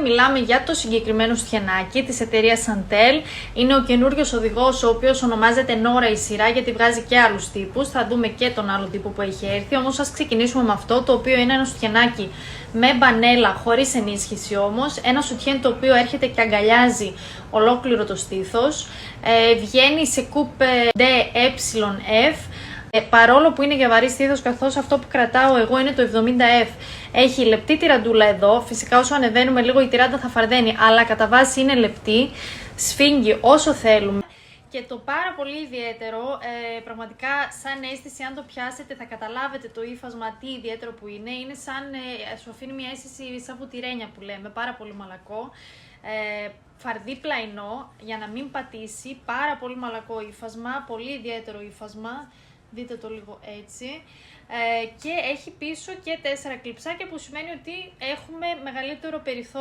μιλάμε για το συγκεκριμένο στιανάκι της εταιρείας Santel. Είναι ο καινούριος οδηγός, ο οποίος ονομάζεται Nora η σειρά, γιατί βγάζει και άλλους τύπους. Θα δούμε και τον άλλο τύπο που έχει έρθει. Όμως ας ξεκινήσουμε με αυτό, το οποίο είναι ένα σουτιανάκι με μπανέλα, χωρίς ενίσχυση όμως. Ένα σουτιέν το οποίο έρχεται και αγκαλιάζει ολόκληρο το στήθος. Βγαίνει σε κούπε DEF. Παρόλο που είναι για βαρύ στήθος, καθώς αυτό που κρατάω εγώ είναι το 70F, έχει λεπτή τυραντούλα εδώ. Φυσικά όσο ανεβαίνουμε λίγο η τυράντα θα φαρδένει, αλλά κατά βάση είναι λεπτή, σφίγγει όσο θέλουμε. Και το πάρα πολύ ιδιαίτερο, πραγματικά σαν αίσθηση, αν το πιάσετε θα καταλάβετε το ύφασμα τι ιδιαίτερο που είναι. Είναι σαν, σου αφήνει μια αίσθηση σαν βουτυρένια που λέμε, πάρα πολύ μαλακό. Φαρδί πλαϊνό για να μην πατήσει, πάρα πολύ μαλακό ύφασμα, πολύ ιδιαίτερο ύφασμα. Δείτε το λίγο έτσι. Και έχει πίσω και 4 κλιψάκια που σημαίνει ότι έχουμε μεγαλύτερο περιθώριο